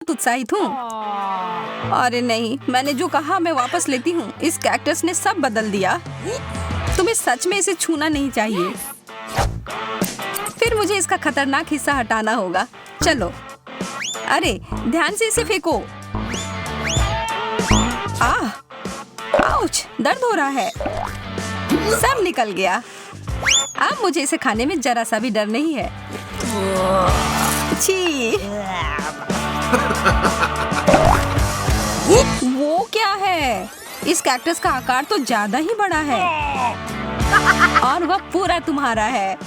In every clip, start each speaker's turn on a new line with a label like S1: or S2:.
S1: उत्साहित हूँ। अरे नहीं, मैंने जो कहा मैं वापस लेती हूँ। इस कैक्टस ने सब बदल दिया। तुम्हें सच में इसे छूना नहीं चाहिए। फिर मुझे इसका खतरनाक हिस्सा हटाना होगा। चलो, अरे ध्यान से इसे फेंको। आउच, दर्द हो रहा है। सब निकल गया। अब मुझे इसे खाने में जरा सा भी डर नहीं है। छी। वो क्या है? इस कैक्टस का आकार तो ज्यादा ही बड़ा है और वह पूरा तुम्हारा है।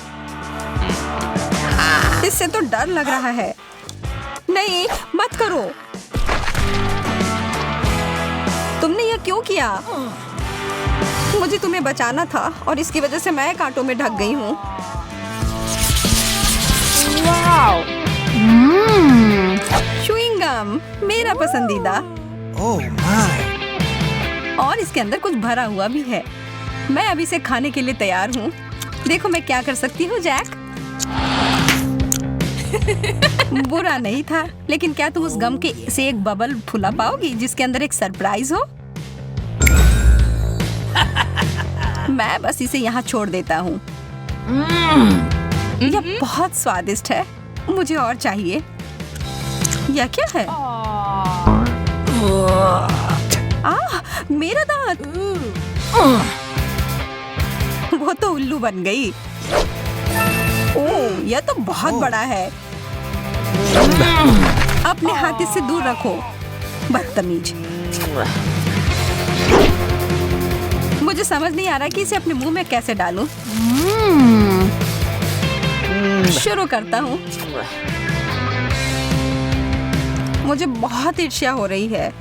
S1: इससे तो डर लग रहा है। नहीं, मत करो। तुमने यह क्यों किया? मुझे तुम्हें बचाना था और इसकी वजह से मैं कांटों में ढक गई हूँ। च्युइंग गम, मेरा पसंदीदा। और इसके अंदर कुछ भरा हुआ भी है। मैं अभी इसे खाने के लिए तैयार हूँ। देखो मैं क्या कर सकती हूँ, जैक। बुरा नहीं था, लेकिन क्या तुम उस गम के से एक बबल फुला पाओगी जिसके अंदर एक सरप्राइज हो? मैं बस इसे यहाँ छोड़ देता हूँ। यह बहुत स्वादिष्ट है। मुझे और चाहिए। यह क्या है? मेरा दांत। वो तो उल्लू बन गई। ओह, यह तो बहुत बड़ा है। अपने हाथ इससे दूर रखो, बदतमीज। मुझे समझ नहीं आ रहा कि इसे अपने मुंह में कैसे डालूं। शुरू करता हूँ। मुझे बहुत ईर्ष्या हो रही है।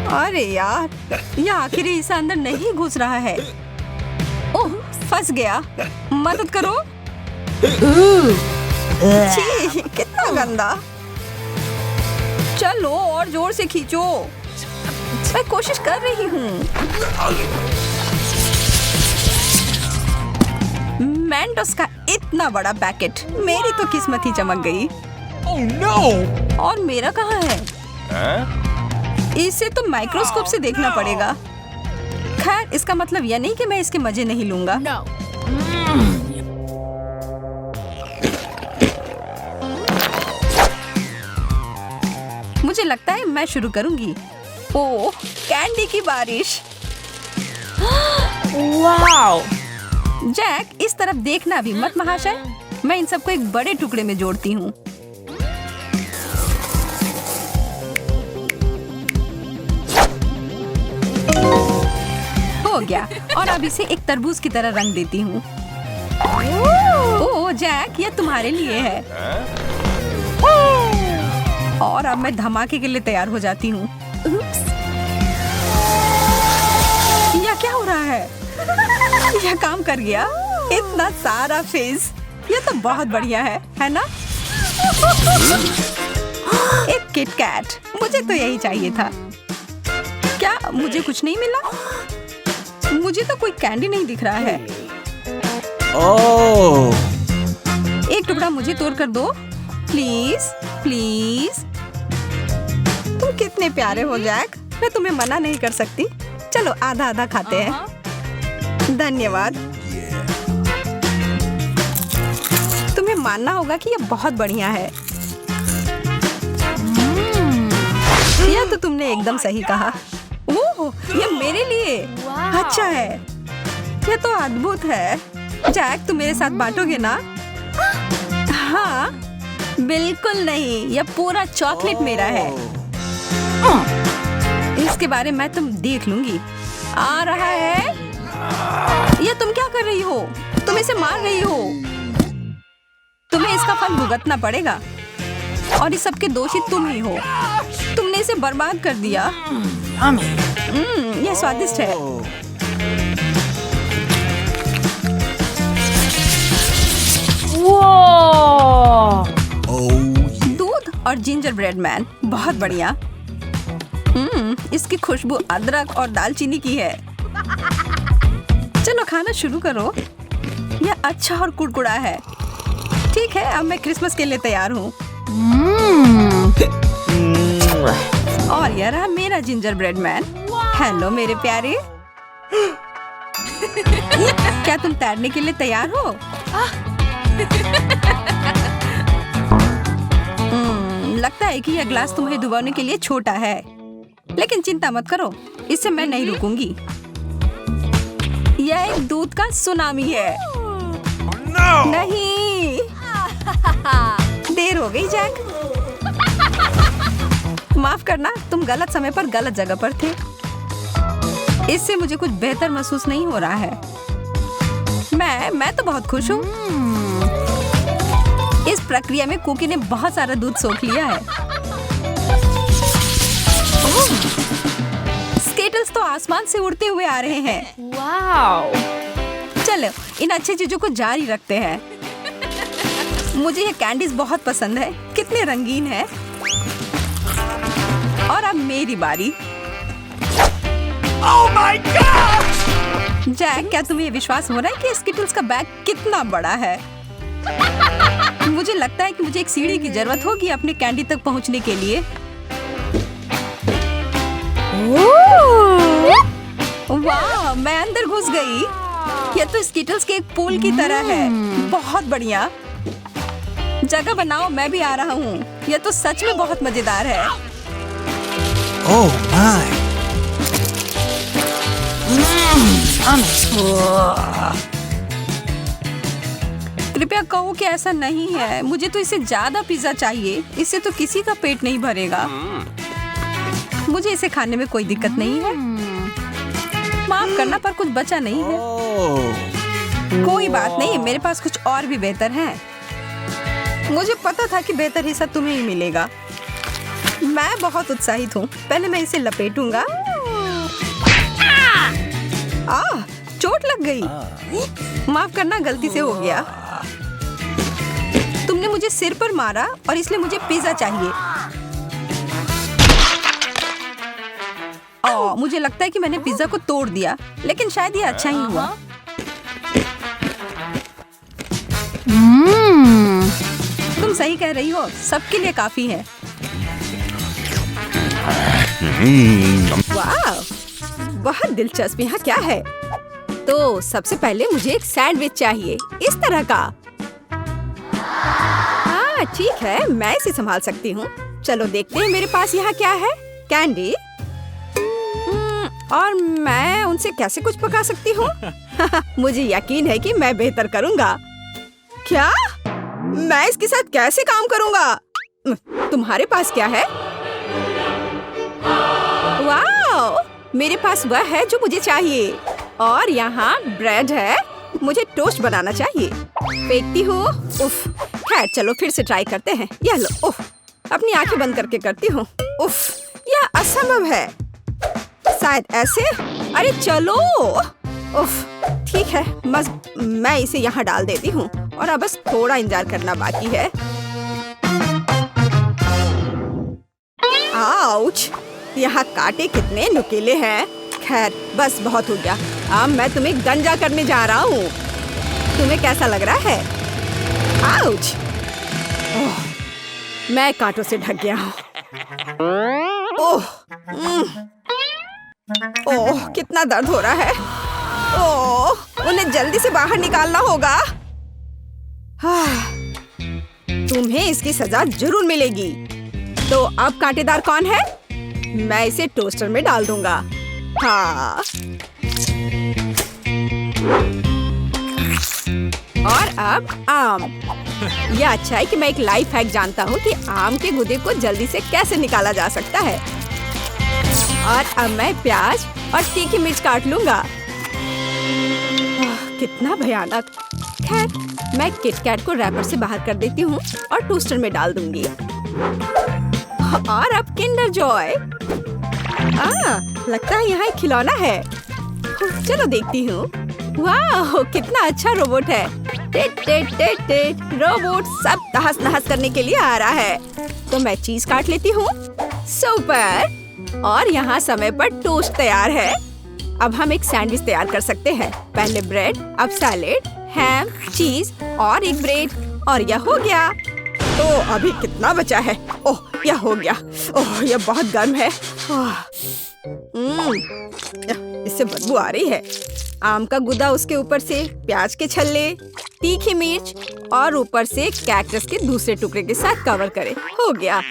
S1: अरे यार, यह आखिरी हिस्सा अंदर नहीं घुस रहा है। ओह, फंस गया। मदद करो। छी, कितना गंदा। चलो और जोर से खींचो। मैं कोशिश कर रही हूँ। मेंटोस का इतना बड़ा पैकेट। मेरी तो किस्मत ही चमक गई।
S2: Oh no!
S1: और मेरा कहाँ है? इसे तो माइक्रोस्कोप से देखना पड़ेगा। खैर, इसका मतलब यह नहीं कि मैं इसके मजे नहीं लूंगा।
S2: No.
S1: मुझे लगता है मैं शुरू करूंगी। ओह, कैंडी की बारिश।
S2: Wow!
S1: जैक, इस तरफ देखना भी मत महाशय। मैं इन सबको एक बड़े टुकड़े में जोड़ती हूँ। हो गया। और अब इसे एक तरबूज की तरह रंग देती हूँ। ओह जैक, यह तुम्हारे लिए है। और अब मैं धमाके के लिए तैयार हो जाती हूँ। यह क्या हो रहा है? यह काम कर गया। इतना सारा फेस। यह तो बहुत बढ़िया है ना? एक किट कैट। मुझे तो यही चाहिए था। क्या मुझे कुछ नहीं मिला? मुझे तो कोई कैंडी नहीं दिख रहा है।
S2: Oh!
S1: एक टुकड़ा मुझे तोड़ कर दो, प्लीज प्लीज। तुम कितने प्यारे हो जैक। मैं तुम्हें मना नहीं कर सकती। चलो आधा आधा खाते हैं। धन्यवाद। तुम्हें मानना होगा कि यह बहुत बढ़िया है। यह तो तुमने एकदम सही कहा। ओह, यह मेरे लिए अच्छा है। यह तो अद्भुत है। जैक, तुम मेरे साथ बांटोगे ना? हाँ, बिल्कुल नहीं। यह पूरा चॉकलेट मेरा है। इसके बारे में तुम देख लूंगी। आ रहा है। यह तुम क्या कर रही हो? तुम इसे मार रही हो। तुम्हें इसका फल भुगतना पड़ेगा। और इस सब के दोषी तुम ही हो। तुमने इसे बर्बाद कर दिया। यह स्वादिष्ट है। दूध और जिंजर ब्रेड मैन, बहुत बढ़िया। इसकी खुशबू अदरक और दालचीनी की है। चलो खाना शुरू करो। यह अच्छा और कुड़कुड़ा है। ठीक है, अब मैं क्रिसमस के लिए तैयार हूँ। Hello ginger bread man. Hello मेरे प्यारे। क्या तुम तैरने के लिए तैयार हो? लगता है कि यह ग्लास तुम्हें डुबाने के लिए छोटा है, लेकिन चिंता मत करो, इससे मैं नहीं रुकूंगी। यह एक दूध का सुनामी है। नहीं, देर हो गई जैक। माफ करना, तुम गलत समय पर गलत जगह पर थे। इससे मुझे कुछ बेहतर महसूस नहीं हो रहा है। मैं तो बहुत खुश हूँ। इस प्रक्रिया में कुकी ने बहुत सारा दूध सोख लिया है। स्केटल्स तो आसमान से उड़ते हुए आ रहे हैं।
S3: वाओ!
S1: चलो इन अच्छी चीजों को जारी रखते हैं। मुझे ये कैंडीज बहुत पसंद है, कितने रंगीन है। और अब मेरी बारी।
S2: Oh my gosh!
S1: जैक, क्या तुम्हें विश्वास हो रहा है कि स्किटल्स का बैग कितना बड़ा है? मुझे लगता है कि मुझे एक सीढ़ी की जरूरत होगी अपने कैंडी तक पहुंचने के लिए। वाह, मैं अंदर घुस गई। यह तो स्किटल्स के एक पूल की तरह है। बहुत बढ़िया। जगह बनाओ, मैं भी आ रहा हूँ। यह तो सच में बहुत मजेदार है।
S2: Oh my!
S1: कृपया कहो कि ऐसा नहीं है। मुझे तो इससे ज्यादा पिज्जा चाहिए। इससे तो किसी का पेट नहीं भरेगा। मुझे इसे खाने में कोई दिक्कत नहीं है। माफ करना, पर कुछ बचा नहीं है। कोई बात नहीं, मेरे पास कुछ और भी बेहतर है। मुझे पता था कि बेहतर हिस्सा तुम्हें ही मिलेगा। मैं बहुत उत्साहित हूँ। पहले मैं इसे लपेटूंगा। चोट लग गई। माफ करना, गलती से हो गया। तुमने मुझे सिर पर मारा और इसलिए मुझे पिज्जा चाहिए। मुझे लगता है कि मैंने पिज्जा को तोड़ दिया, लेकिन शायद ये अच्छा ही हुआ। तुम सही कह रही हो, सबके लिए काफी है। वाह, बहुत दिलचस्प। यहाँ क्या है? तो सबसे पहले मुझे एक सैंडविच चाहिए, इस तरह का। हाँ ठीक है, मैं इसे संभाल सकती हूँ। चलो देखते हैं मेरे पास यहाँ क्या है। कैंडी। और मैं उनसे कैसे कुछ पका सकती हूँ? मुझे यकीन है कि मैं बेहतर करूँगा। क्या? मैं इसके साथ कैसे काम करूँगा? तुम्हारे पास क्या है? वाह, मेरे पास वह है जो मुझे चाहिए। और यहाँ ब्रेड है। मुझे टोस्ट बनाना चाहिए। फेंकती हूँ। उफ, खैर चलो फिर से ट्राई करते हैं। यह लो। उफ, अपनी आंखें बंद करके करती हूँ। उफ, यह असंभव है। शायद ऐसे। अरे चलो। उफ, ठीक है, बस मैं इसे यहाँ डाल देती हूँ और अब बस थोड़ा इंतजार करना बाकी है। आउच, यहाँ कांटे कितने नुकीले हैं। खैर बस बहुत हो गया। अब मैं तुम्हें गंजा करने जा रहा हूँ। तुम्हें कैसा लग रहा है? आउच, मैं कांटों से ढक गया हूँ। ओह, कितना दर्द हो रहा है। ओह, उन्हें जल्दी से बाहर निकालना होगा। तुम्हें इसकी सजा जरूर मिलेगी। तो अब कांटेदार कौन है? मैं इसे टोस्टर में डाल दूंगा। हाँ। और अब आम। यह अच्छा है कि मैं एक लाइफ हैक जानता हूँ कि आम के गूदे को जल्दी से कैसे निकाला जा सकता है। और अब मैं प्याज और तीखी मिर्च काट लूंगा। कितना भयानक। खैर, मैं किटकैट को रैपर से बाहर कर देती हूँ और टोस्टर में डाल दूंगी। और अब किंडर जॉय। लगता है यहाँ एक खिलौना है। चलो देखती हूँ। वाह, कितना अच्छा रोबोट है। टेट टेट टेट टेट। रोबोट सब तहस नहस करने के लिए आ रहा है। तो मैं चीज काट लेती हूँ। सुपर। और यहाँ समय पर टोस्ट तैयार है। अब हम एक सैंडविच तैयार कर सकते हैं। पहले ब्रेड, अब सैलेड, हैम, चीज और एक ब्रेड। और यह हो गया। तो अभी कितना कितना बचा है? ओह, यह हो गया। ओह, यह बहुत गर्म है। इससे बदबू आ रही है। आम का गुदा, उसके ऊपर से प्याज के छल्ले, तीखी मिर्च और ऊपर से कैक्टस के दूसरे टुकड़े के साथ कवर करे। हो गया।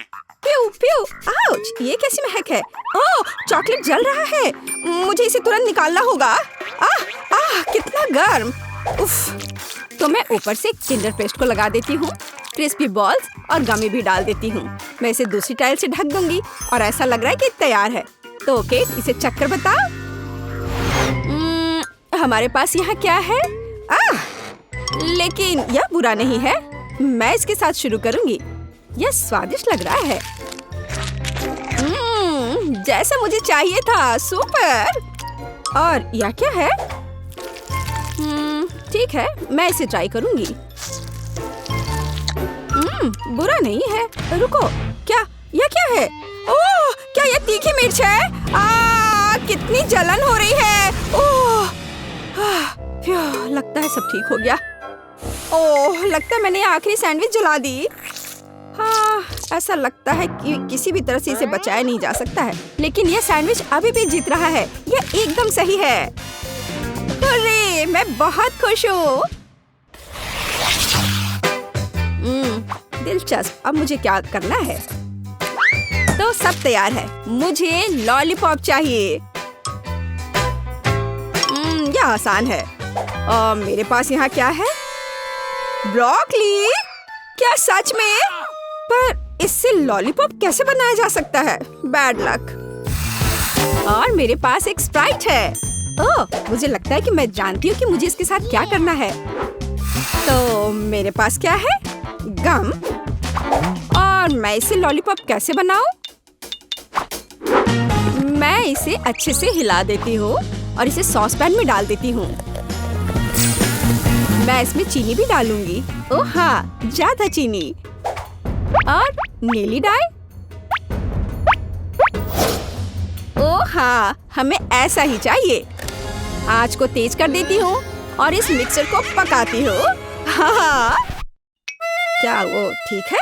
S1: प्यू प्यू, आउच, ये कैसी महक है? ओह, चॉकलेट जल रहा है। मुझे इसे तुरंत निकालना होगा। कितना गर्म। उफ। तो मैं ऊपर से किंडर पेस्ट को लगा देती हूँ, क्रिस्पी बॉल्स और गमी भी डाल देती हूँ। मैं इसे दूसरी टाइल से ढक दूंगी और ऐसा लग रहा है कि तैयार है। तो केट, इसे चक्कर बता। हमारे पास यहाँ क्या है? लेकिन यह बुरा नहीं है। मैं इसके साथ शुरू करूंगी। यह स्वादिष्ट लग रहा है। जैसा मुझे चाहिए था। सुपर। और यह क्या है? ठीक है, मैं इसे ट्राई करूंगी। बुरा नहीं है। रुको, क्या? यह क्या है? ओह, क्या यह तीखी मिर्च है? कितनी जलन हो रही है। ओह, लगता है सब ठीक हो गया। ओह, लगता है मैंने आखिरी सैंडविच जला दी। हाँ, ऐसा लगता है कि किसी भी तरह से इसे बचाया नहीं जा सकता है। लेकिन यह सैंडविच अभी भी जीत रहा है। यह एकदम सही है। अरे, मैं बहुत खुश हूँ। दिलचस्प। अब मुझे क्या करना है? तो सब तैयार है। मुझे लॉलीपॉप चाहिए। यह आसान है। मेरे पास यहाँ क्या है? ब्रोकली। क्या सच में? पर इससे लॉलीपॉप कैसे बनाया जा सकता है? Bad luck. और मेरे पास एक स्प्राइट है। ओह, मुझे लगता है कि मैं जानती हूँ कि मुझे इसके साथ क्या करना है। तो मेरे पास क्या है? गम। और मैं इसे लॉलीपॉप कैसे बनाऊं? मैं इसे अच्छे से हिला देती हूँ और इसे सॉस पैन में डाल देती हूँ। मैं इसमें चीनी भी डालूंगी। ओह हाँ, ज्यादा चीनी। और नीली डाई। ओह हाँ, हमें ऐसा ही चाहिए। आंच को तेज कर देती हूँ और इस मिक्सर को पकाती हूँ। हाँ, क्या वो ठीक है?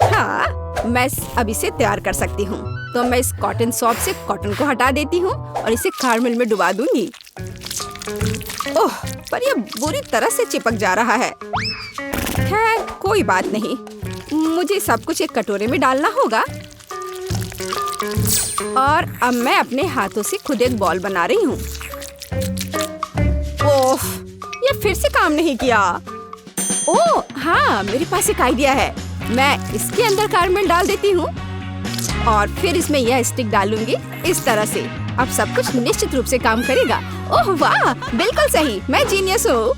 S1: हाँ, मैं अब इसे तैयार कर सकती हूँ। तो मैं इस कॉटन सॉप से कॉटन को हटा देती हूँ और इसे कैरमेल में डुबा दूंगी। ओह, पर यह बुरी तरह से चिपक जा रहा है। खैर, कोई बात नहीं। मुझे सब कुछ एक कटोरे में डालना होगा। और अब मैं अपने हाथों से खुद एक बॉल बना रही हूँ। ओह, यह फिर से काम नहीं किया। ओह हाँ, मेरे पास एक आइडिया है। मैं इसके अंदर कैरमेल डाल देती हूँ और फिर इसमें यह स्टिक डालूंगी इस तरह से। अब सब कुछ निश्चित रूप से काम करेगा। ओह वाह, बिल्कुल सही। मैं जीनियस हूँ।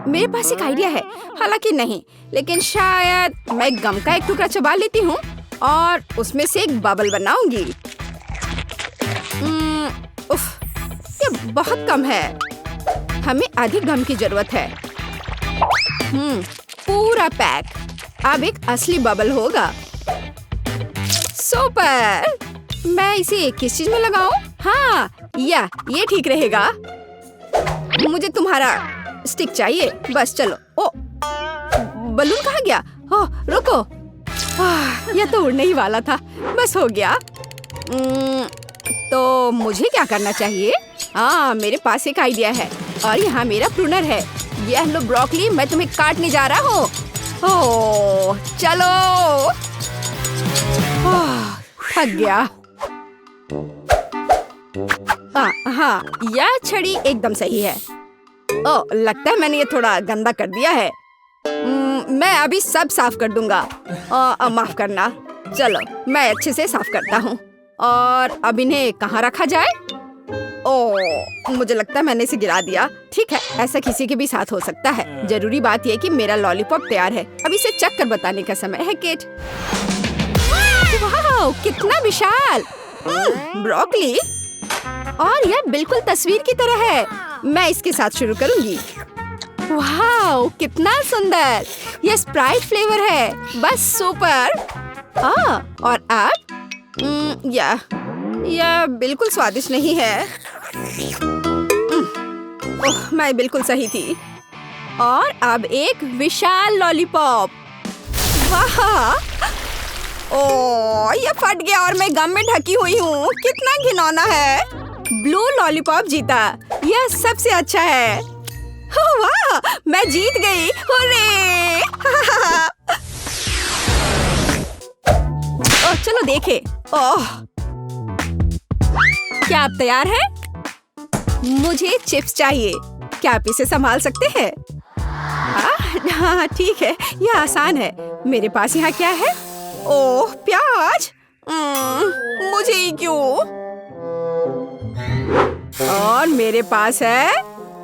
S1: मेरे पास एक आइडिया है। हालांकि नहीं, लेकिन शायद मैं गम का एक टुकड़ा चबा लेती हूँ और उसमें से एक बबल बनाऊंगी। उफ, ये बहुत कम है। हमें अधिक गम की जरूरत है। पूरा पैक। अब एक असली बबल होगा। सुपर। मैं इसे किस चीज में लगाऊं? हाँ, ये ठीक रहेगा। मुझे तुम्हारा स्टिक चाहिए। बस चलो। ओ, बलून कहाँ गया? ओह, रुको। यह तो उड़ने ही वाला था। बस हो गया। तो मुझे क्या करना चाहिए? हाँ, मेरे पास एक आइडिया है और यहाँ मेरा प्रूनर है। यह लो ब्रोकली, मैं तुम्हें काटने जा रहा हूँ। ओह, चलो। थक गया। हाँ, यह छड़ी एकदम सही है। ओह, लगता है मैंने ये थोड़ा गंदा कर दिया है। मैं अभी सब साफ कर दूंगा। माफ करना। चलो, मैं अच्छे से साफ करता हूँ। और अब इन्हें कहाँ रखा जाए? ओह, मुझे लगता है मैंने इसे गिरा दिया। ठीक है, ऐसा किसी के भी साथ हो सकता है। जरूरी बात यह कि मेरा लॉलीपॉप तैयार है। अब इसे चख कर बताने का समय है, केट। वाह, कितना विशाल ब्रोकली। और यह बिल्कुल तस्वीर की तरह है। मैं इसके साथ शुरू करूंगी। वाह, कितना सुंदर। यह स्प्राइट फ्लेवर है। बस सुपर। और अब यह बिल्कुल स्वादिष्ट नहीं है। ओह, मैं बिल्कुल सही थी। और अब एक विशाल लॉलीपॉप। वाह! ओ, ये फट गया और मैं गम में ढकी हुई हूँ। कितना घिनौना है। ब्लू लॉलीपॉप जीता। यह सबसे अच्छा है। ओह वाह! मैं जीत गई। हुर्रे! ओह, चलो देखे। ओह, क्या आप तैयार हैं? मुझे चिप्स चाहिए। क्या आप इसे संभाल सकते हैं? हाँ ठीक है, यह आसान है। मेरे पास यहाँ क्या है? ओह प्याज। मुझे ही क्यों? और मेरे पास है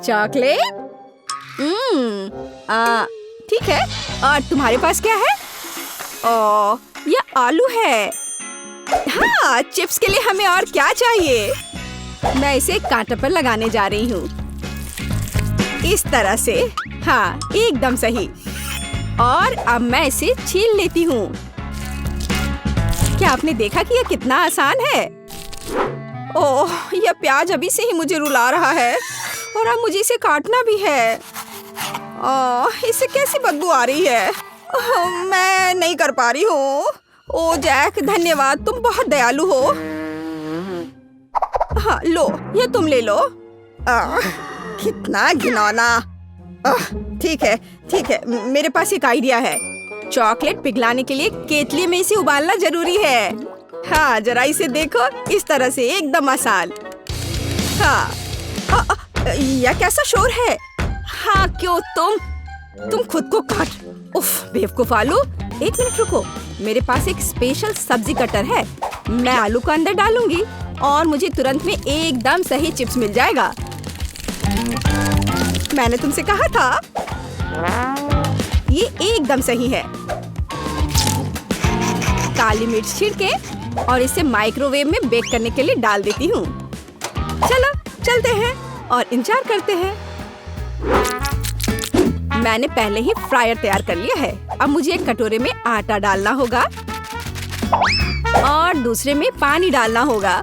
S1: चॉकलेट। ठीक है। और तुम्हारे पास क्या है? ओह, यह आलू है। हाँ, चिप्स के लिए हमें और क्या चाहिए? मैं इसे कांटे पर लगाने जा रही हूँ। इस तरह से। हाँ, एकदम सही। और अब मैं इसे छील लेती हूँ। क्या आपने देखा कि यह कितना आसान है? ओह, यह प्याज अभी से ही मुझे रुला रहा है और अब मुझे इसे काटना भी है। ओह, इससे कैसी बदबू आ रही है। मैं नहीं कर पा रही हूँ। ओह जैक, धन्यवाद, तुम बहुत दयालु हो। हाँ, लो, ये तुम ले लो। कितना घिनौना। ठीक है, ठीक है, मेरे पास एक आइडिया है। चॉकलेट पिघलाने के लिए केतली में इसे उबालना जरूरी है। हाँ, जरा इसे देखो, इस तरह से एकदम आसान। हाँ, यह कैसा शोर है? हाँ, क्यों तुम खुद को काट। उफ, बेवकूफ आलू। एक मिनट रुको, मेरे पास एक स्पेशल सब्जी कटर है। मैं आलू को अंदर डालूंगी और मुझे तुरंत में एकदम सही चिप्स मिल जाएगा। मैंने तुमसे कहा था। ये एकदम सही है। काली मिर्च छिड़के और इसे माइक्रोवेव में बेक करने के लिए डाल देती हूँ। चलो चलते हैं और इंतजार करते हैं। मैंने पहले ही फ्रायर तैयार कर लिया है। अब मुझे एक कटोरे में आटा डालना होगा और दूसरे में पानी डालना होगा।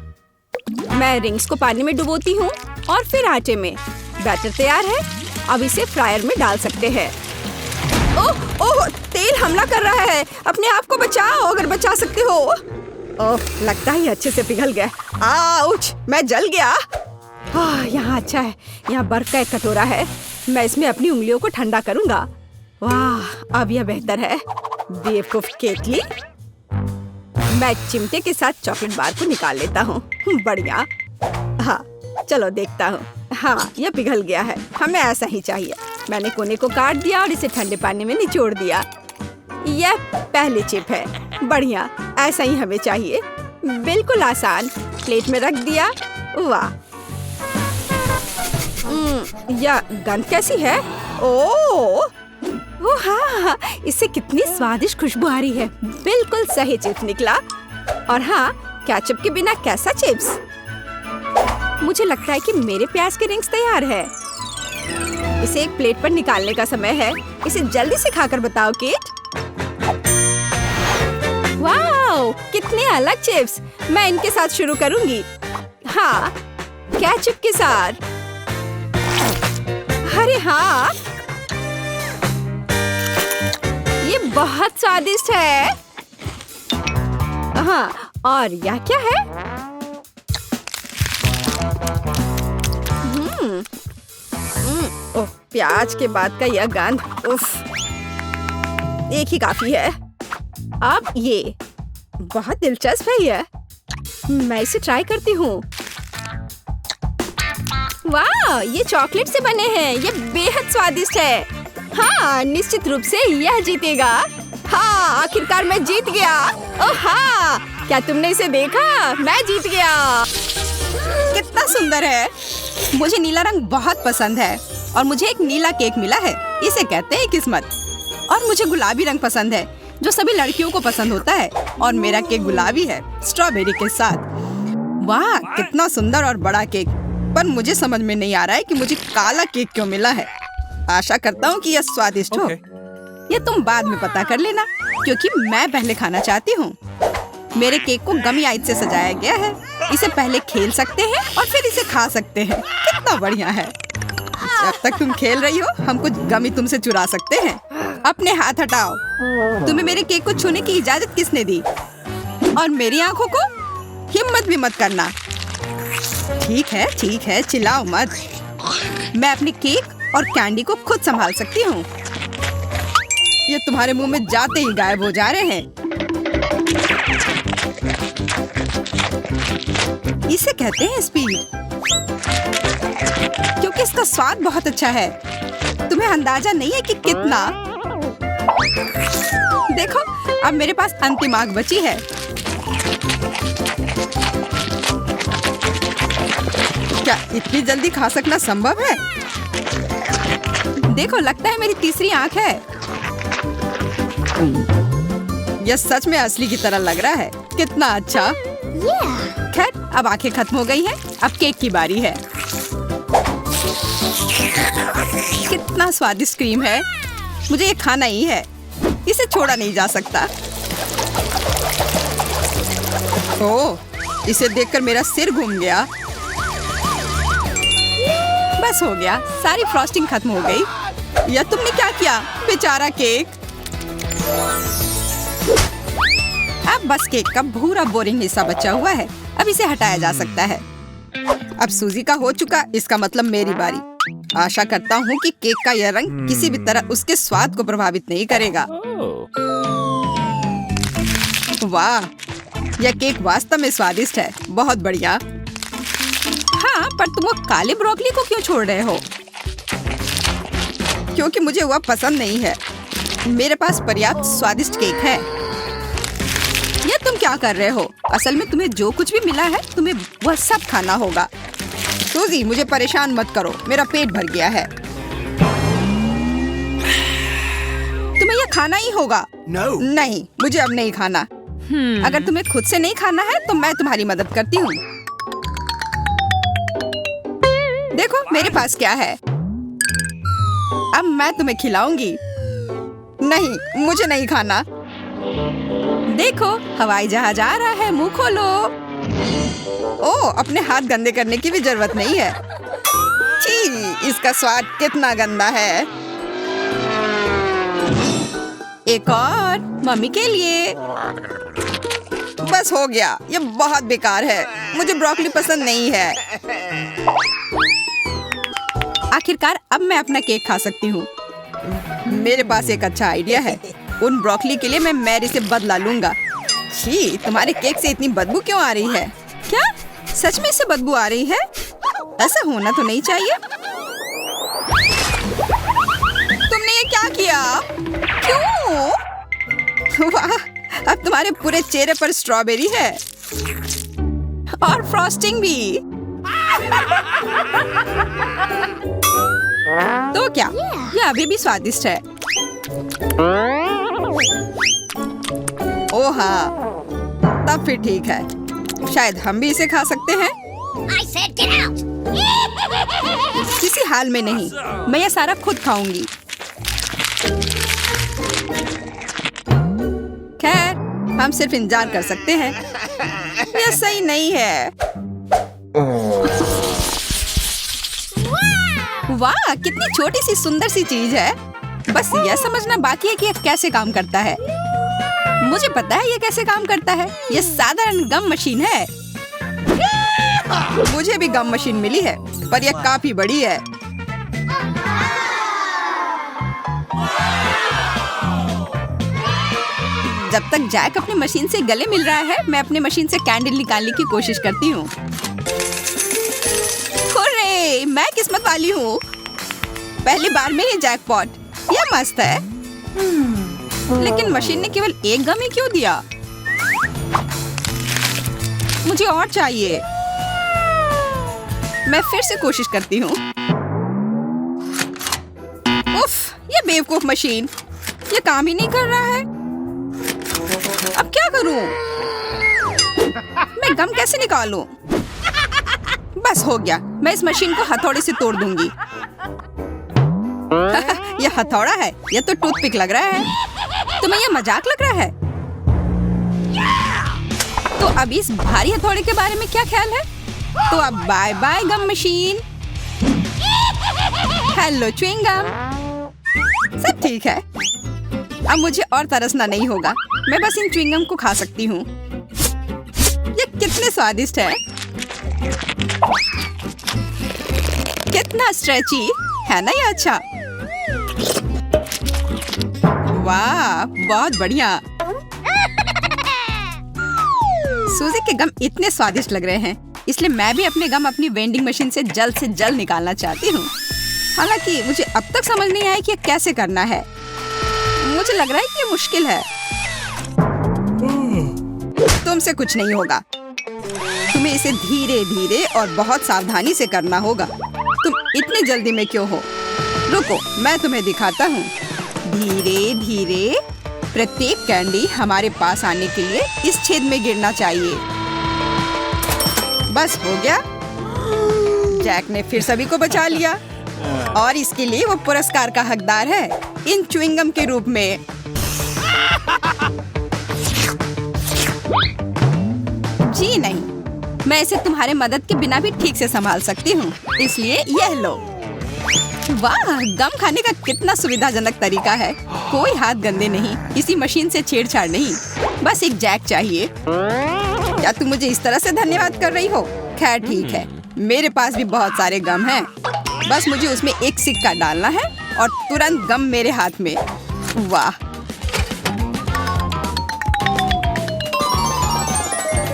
S1: मैं रिंग्स को पानी में डुबोती हूँ और फिर आटे में। बैटर तैयार है। अब इसे फ्रायर में डाल सकते हैं। ओह ओह, तेल हमला कर रहा है। अपने आप को बचाओ अगर बचा सकते हो। ओह, लगता है अच्छे से पिघल गया। आउच, मैं जल गया। यहाँ अच्छा है। यहाँ बर्फ का एक कटोरा है। मैं इसमें अपनी उंगलियों को ठंडा करूंगा। वाह, अब यह बेहतर है। बेवकूफ केतली। मैं चिमटे के साथ चॉकलेट बार को निकाल लेता हूँ। बढ़िया। हाँ, चलो देखता हूँ। हाँ, यह पिघल गया है। हमें ऐसा ही चाहिए। मैंने कोने को काट दिया और इसे ठंडे पानी में निचोड़ दिया। यह पहली चिप है। बढ़िया, ऐसा ही हमें चाहिए। बिल्कुल आसान। प्लेट में रख दिया। वाह, यह गंध कैसी है? ओह हाँ, इससे कितनी स्वादिष्ट खुशबू आ रही है। बिल्कुल सही चिप्स निकला। और हाँ, केचप के बिना कैसा चिप्स? मुझे लगता है कि मेरे प्याज के रिंग्स तैयार है। इसे एक प्लेट पर निकालने का समय है। इसे जल्दी से खाकर बताओ केट। वाह, कितने अलग चिप्स। मैं इनके साथ शुरू करूंगी। हाँ, केचप के साथ। अरे हाँ, ये बहुत स्वादिष्ट है। हाँ, और यह क्या है? ओह, प्याज के बाद का यह गंध। उफ, एक ही काफी है। अब ये बहुत दिलचस्प है। यह मैं इसे ट्राई करती हूँ। वाह, ये चॉकलेट से बने हैं। ये बेहद स्वादिष्ट है। हाँ, निश्चित रूप से यह जीतेगा। हाँ, आखिरकार मैं जीत गया। ओह हाँ, क्या तुमने इसे देखा? मैं जीत गया। कितना सुंदर है। मुझे नीला रंग बहुत पसंद है और मुझे एक नीला केक मिला है। इसे कहते हैं किस्मत। और मुझे गुलाबी रंग पसंद है, जो सभी लड़कियों को पसंद होता है। और मेरा केक गुलाबी है, स्ट्रॉबेरी के साथ। वाह, कितना सुंदर और बड़ा केक। पर मुझे समझ में नहीं आ रहा है कि मुझे काला केक क्यों मिला है। आशा करता हूँ कि यह स्वादिष्ट हो। ये तुम बाद में पता कर लेना, क्योंकि मैं पहले खाना चाहती हूँ। मेरे केक को गमी आइस से सजाया गया है। इसे पहले खेल सकते हैं और फिर इसे खा सकते हैं। कितना बढ़िया है। जब तक तुम खेल रही हो, हम कुछ गमी तुमसे चुरा सकते हैं। अपने हाथ हटाओ। तुम्हें मेरे केक को छूने की इजाजत किसने दी? और मेरी आंखों को हिम्मत भी मत करना। ठीक है, चिल्लाओ मत। मैं अपने केक और कैंडी को खुद संभाल सकती हूँ। ये तुम्हारे मुंह में जाते ही गायब हो जा रहे हैं। इसे कहते हैं स्पीड, क्योंकि इसका स्वाद बहुत अच्छा है। तुम्हें अंदाजा नहीं है कि कितना। देखो, अब मेरे पास अंतिम आग बची है। क्या इतनी जल्दी खा सकना संभव है? देखो, लगता है मेरी तीसरी आंख है। यह सच में असली की तरह लग रहा है। कितना अच्छा। खैर, अब आंखें खत्म हो गई हैं। अब केक की बारी है। कितना स्वादिष्ट क्रीम है। मुझे ये खाना ही है। इसे छोड़ा नहीं जा सकता। ओह, इसे देखकर मेरा सिर घूम गया। बस हो गया, सारी फ्रॉस्टिंग खत्म हो गई। या तुमने क्या किया, बेचारा केक। अब बस केक का भूरा बोरिंग हिस्सा बचा हुआ है। अब इसे हटाया जा सकता है। अब सूजी का हो चुका, इसका मतलब मेरी बारी। आशा करता हूँ कि केक का यह रंग किसी भी तरह उसके स्वाद को प्रभावित नहीं करेगा। वाह, यह केक वास्तव में स्वादिष्ट है। बहुत बढ़िया। हाँ, पर तुम वो काले ब्रोकली को क्यों छोड़ रहे हो? क्योंकि मुझे वह पसंद नहीं है। मेरे पास पर्याप्त स्वादिष्ट केक है। यह तुम क्या कर रहे हो? असल में तुम्हें जो कुछ भी मिला है, तुम्हें वह सब खाना होगा। सूजी, मुझे परेशान मत करो, मेरा पेट भर गया है। तुम्हें यह खाना ही होगा। नहीं, मुझे अब नहीं खाना। अगर तुम्हें खुद से नहीं खाना है तो मैं तुम्हारी मदद करती हूँ। देखो, मेरे पास क्या है। अब मैं तुम्हें खिलाऊंगी। नहीं, मुझे नहीं खाना। देखो, हवाई जहाज आ रहा है, मुंह खोलो। ओह, अपने हाथ गंदे करने की भी जरूरत नहीं है। छी, इसका स्वाद कितना गंदा है। एक और मम्मी के लिए। बस हो गया, ये बहुत बेकार है। मुझे ब्रोकली पसंद नहीं है। आखिरकार अब मैं अपना केक खा सकती हूँ। मेरे पास एक अच्छा आइडिया है। उन ब्रोकली के लिए मैं मैरी से बदला लूंगा। छी, तुम्हारे केक से इतनी बदबू क्यों आ रही है? क्या सच में इससे बदबू आ रही है? ऐसा होना तो नहीं चाहिए। तुमने ये क्या किया? क्यों? वाह, अब तुम्हारे पूरे चेहरे पर स्ट्रॉबेरी है और फ्रॉस्टिंग भी। तो क्या ये अभी भी स्वादिष्ट है? ओह हाँ, तब फिर ठीक है। शायद हम भी इसे खा सकते हैं।
S3: I said get out!
S1: किसी हाल में नहीं, मैं ये सारा खुद खाऊंगी। खैर, हम सिर्फ इंतजार कर सकते हैं। यह सही नहीं है। वाह, कितनी छोटी सी सुंदर सी चीज है। बस यह समझना बाकी है कि यह कैसे काम करता है। मुझे पता है यह कैसे काम करता है। यह साधारण गम मशीन है। मुझे भी गम मशीन मिली है, पर यह काफी बड़ी है। जब तक जैक अपनी मशीन से गले मिल रहा है, मैं अपनी मशीन से कैंडल निकालने की कोशिश करती हूँ। हुर्रे, मैं किस्मत वाली हूँ। पहली बार में ही जैकपॉट। यह मस्त है। लेकिन मशीन ने केवल एक गम ही क्यों दिया? मुझे और चाहिए। मैं फिर से कोशिश करती हूँ। उफ, ये बेवकूफ मशीन, ये काम ही नहीं कर रहा है। अब क्या करूं? मैं गम कैसे निकालूं? बस हो गया, मैं इस मशीन को हथौड़े से तोड़ दूंगी। यह हथौड़ा है, यह तो टूथपिक लग रहा है। तुम्हें यह मजाक लग रहा है? तो अब इस भारी हथौड़े के बारे में क्या ख्याल है? तो अब bye bye gum machine. Hello chewing gum. सब ठीक है। अब मुझे और तरसना नहीं होगा। मैं बस इन च्युइंगम को खा सकती हूँ। ये कितने स्वादिष्ट है, कितना स्ट्रेची है ना ये। अच्छा, वाह बहुत बढ़िया। सूजी के गम इतने स्वादिष्ट लग रहे हैं, इसलिए मैं भी अपने गम अपनी वेंडिंग मशीन से जल्द निकालना चाहती हूँ। हालांकि मुझे अब तक समझ नहीं आया कि ये कैसे करना है। मुझे लग रहा है कि ये मुश्किल है। तुमसे कुछ नहीं होगा। तुम्हें इसे धीरे धीरे और बहुत सावधानी से करना होगा। तुम इतनी जल्दी में क्यों हो? रुको, मैं तुम्हें दिखाता हूँ। धीरे धीरे प्रत्येक कैंडी हमारे पास आने के लिए इस छेद में गिरना चाहिए। बस हो गया। जैक ने फिर सभी को बचा लिया और इसके लिए वो पुरस्कार का हकदार है, इन च्युइंगम के रूप में। जी नहीं, मैं इसे तुम्हारे मदद के बिना भी ठीक से संभाल सकती हूँ, इसलिए यह लो। वाह, गम खाने का कितना सुविधाजनक तरीका है। कोई हाथ गंदे नहीं, इसी मशीन से छेड़छाड़ नहीं, बस एक जैक चाहिए। क्या तुम मुझे इस तरह से धन्यवाद कर रही हो? खैर ठीक है, मेरे पास भी बहुत सारे गम हैं। बस मुझे उसमें एक सिक्का डालना है और तुरंत गम मेरे हाथ में। वाह,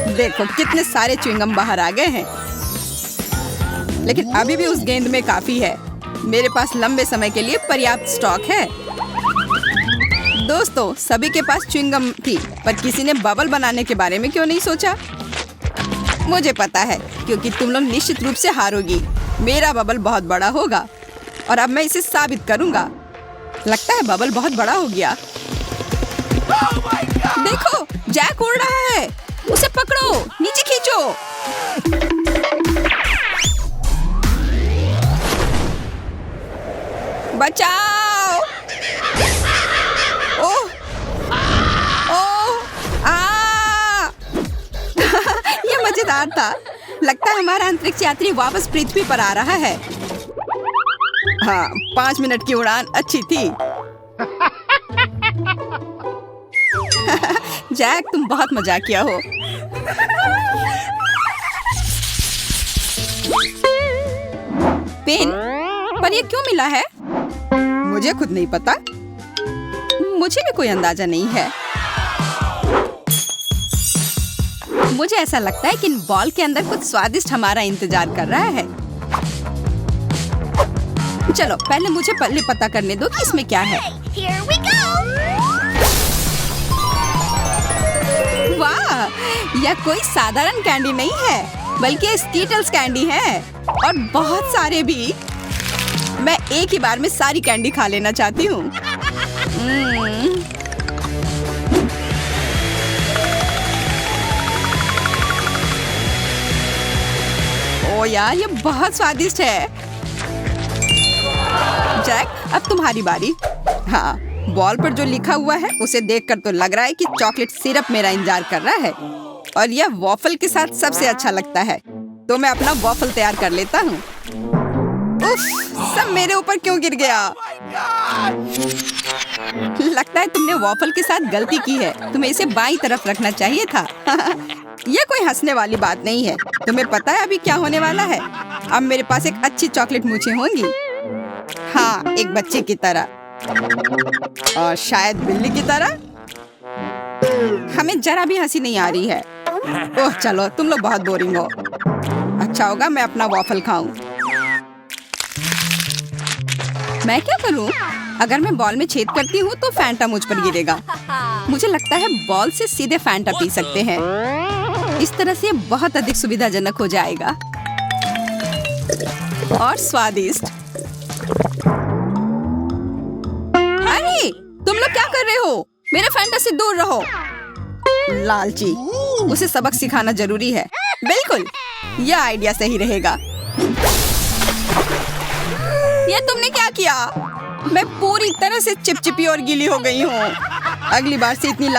S1: देखो कितने सारे च्युइंगम बाहर आ गए हैं। लेकिन अभी भी उस गेंद में काफी है। मेरे पास लंबे समय के लिए पर्याप्त स्टॉक है। दोस्तों, सभी के पास च्युइंगम थी, पर किसी ने बबल बनाने के बारे में क्यों नहीं सोचा? मुझे पता है, क्योंकि तुम लोग निश्चित रूप से हारोगी। मेरा बबल बहुत बड़ा होगा और अब मैं इसे साबित करूंगा। लगता है बबल बहुत बड़ा हो गया। देखो, जैक उड़ रहा है। उसे पकड़ो, नीचे खींचो। बचाओ! ओह, ओह, ये मजेदार था। लगता है हमारा अंतरिक्ष यात्री वापस पृथ्वी पर आ रहा है। हाँ, 5 मिनट की उड़ान अच्छी थी। जैक, तुम बहुत मजाकिया हो। पेन, पर ये क्यों मिला है? मुझे खुद नहीं पता। मुझे भी कोई अंदाजा नहीं है। मुझे ऐसा लगता है कि इन बॉल के अंदर कुछ स्वादिष्ट हमारा इंतजार कर रहा है। चलो, पहले मुझे पता करने दो कि इसमें क्या है।
S3: Here we go!
S1: वाह, यह कोई साधारण कैंडी नहीं है, बल्कि स्कीटल्स कैंडी है, और बहुत सारे भी। मैं एक ही बार में सारी कैंडी खा लेना चाहती हूँ। ओ यार, ये बहुत स्वादिष्ट है। जैक, अब तुम्हारी बारी। हाँ, बॉल पर जो लिखा हुआ है उसे देखकर तो लग रहा है कि चॉकलेट सिरप मेरा इंतजार कर रहा है, और यह वॉफल के साथ सबसे अच्छा लगता है। तो मैं अपना वॉफल तैयार कर लेता हूँ। उफ, सब मेरे ऊपर क्यों गिर गया? लगता है तुमने वॉफल के साथ गलती की है। तुम्हें इसे बाईं तरफ रखना चाहिए था। यह कोई हंसने वाली बात नहीं है। तुम्हें पता है अभी क्या होने वाला है? अब मेरे पास एक अच्छी चॉकलेट मूंछें होंगी। हाँ, एक बच्चे की तरह, और शायद बिल्ली की तरह। हमें जरा भी हंसी नहीं आ रही है। ओह चलो, तुम लोग बहुत बोरिंग हो। अच्छा होगा मैं अपना वॉफल खाऊं। मैं क्या करूं? अगर मैं बॉल में छेद करती हूँ तो फैंटा मुझ पर गिरेगा। मुझे लगता है बॉल से सीधे फैंटा पी सकते हैं। इस तरह से बहुत अधिक सुविधाजनक हो जाएगा और स्वादिष्ट। अरे, तुम लोग क्या कर रहे हो? मेरे फैंटा से दूर रहो। लालची, उसे सबक सिखाना जरूरी है। बिल्कुल, यह आइडिया सही रहेगा। ये तुमने क्या किया? मैं पूरी तरह से चिपचिपी और गीली हो गई हूँ। अगली बार से इतनी